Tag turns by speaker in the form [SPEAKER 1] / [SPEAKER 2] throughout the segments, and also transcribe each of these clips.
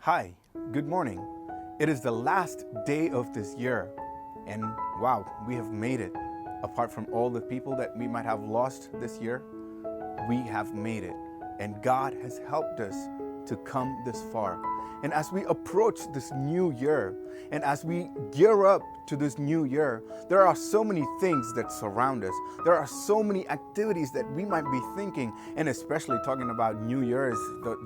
[SPEAKER 1] Hi, good morning. It is the last day of this year, and wow, we have made it. Apart from all the people that we might have lost this year, we have made it, and God has helped us to come this far. And as we approach this new year, and as we gear up to this new year, there are so many things that surround us. There are so many activities that we might be thinking, and especially talking about New Year's,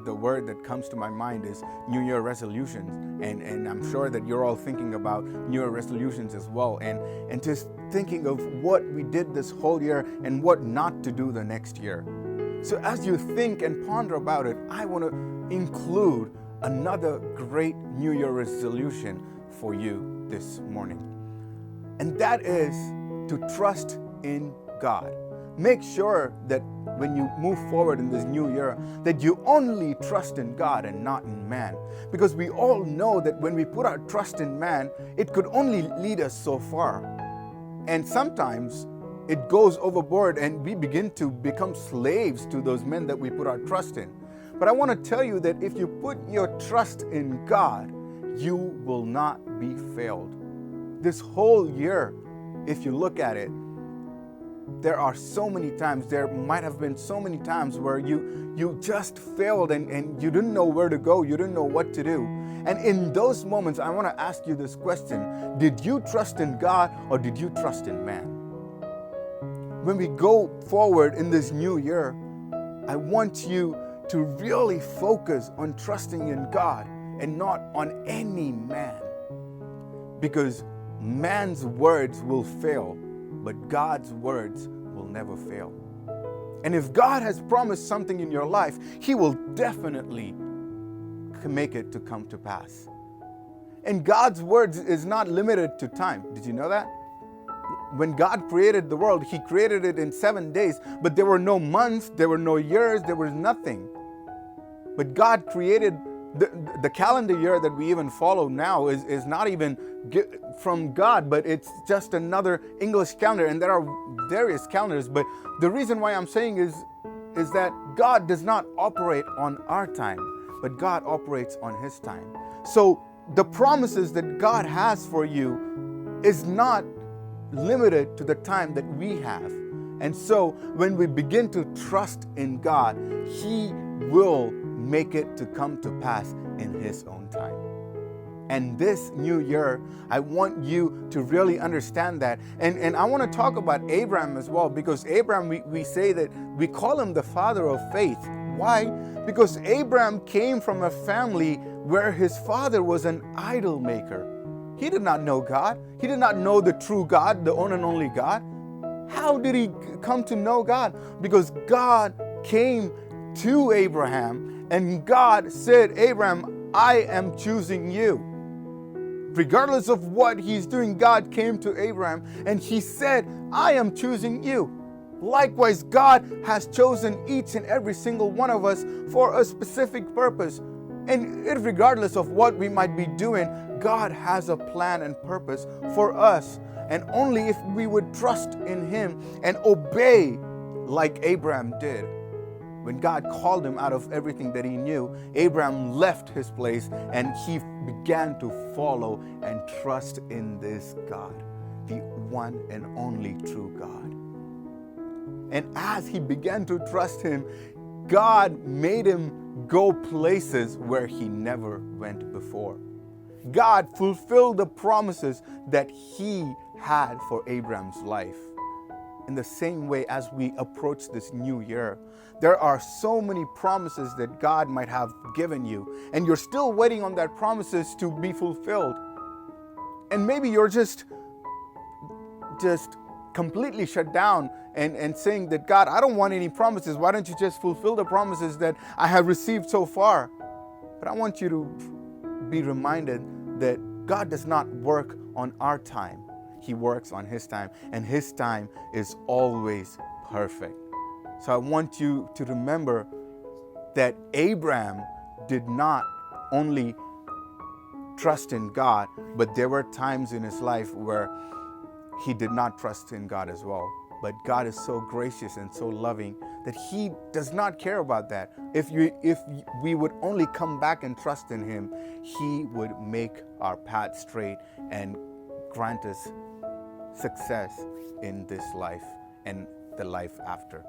[SPEAKER 1] the word that comes to my mind is New Year resolutions. And I'm sure that you're all thinking about New Year resolutions as well, and just thinking of what we did this whole year and what not to do the next year. So as you think and ponder about it, I want to include another great New Year resolution for you this morning. And that is to trust in God. Make sure that when you move forward in this new year, that you only trust in God and not in man. Because we all know that when we put our trust in man, it could only lead us so far. And sometimes it goes overboard and we begin to become slaves to those men that we put our trust in. But I want to tell you that if you put your trust in God, you will not be failed. This whole year, if you look at it, there are so many times, there might have been so many times where you just failed and you didn't know where to go, you didn't know what to do. And in those moments, I want to ask you this question: did you trust in God or did you trust in man? When we go forward in this new year, I want you to really focus on trusting in God and not on any man. Because man's words will fail, but God's words will never fail. And if God has promised something in your life, He will definitely make it to come to pass. And God's words is not limited to time. Did you know that? When God created the world, He created it in 7 days, but there were no months, there were no years, there was nothing. But God created the calendar year that we even follow now is not even from God, but it's just another English calendar, and there are various calendars. But the reason why I'm saying is that God does not operate on our time, but God operates on His time. So the promises that God has for you is not limited to the time that we have. And so when we begin to trust in God, He will make it to come to pass in His own time. And this new year, I want you to really understand that. And I want to talk about Abraham as well, because Abraham, we say that we call him the father of faith. Why? Because Abraham came from a family where his father was an idol maker. He did not know God. He did not know the true God, the one and only God. How did he come to know God? Because God came to Abraham and God said, Abraham, I am choosing you. Regardless of what he's doing, God came to Abraham and He said, I am choosing you. Likewise, God has chosen each and every single one of us for a specific purpose. And regardless of what we might be doing, God has a plan and purpose for us. And only if we would trust in Him and obey like Abraham did. When God called him out of everything that he knew, Abraham left his place and he began to follow and trust in this God, the one and only true God. And as he began to trust Him, God made him go places where he never went before. God fulfilled the promises that He had for Abraham's life. In the same way, as we approach this new year, there are so many promises that God might have given you, and you're still waiting on that promises to be fulfilled. And maybe you're just completely shut down and saying that, God, I don't want any promises. Why don't you just fulfill the promises that I have received so far? But I want you to be reminded that God does not work on our time. He works on His time, and His time is always perfect. So I want you to remember that Abraham did not only trust in God, but there were times in his life where he did not trust in God as well. But God is so gracious and so loving that He does not care about that. If we would only come back and trust in Him, He would make our path straight and grant us success in this life and the life after.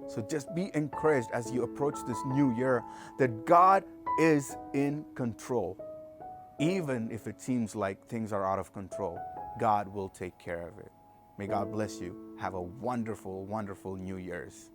[SPEAKER 1] So just be encouraged as you approach this new year that God is in control. Even if it seems like things are out of control, God will take care of it. May God bless you. Have a wonderful, wonderful New Year's.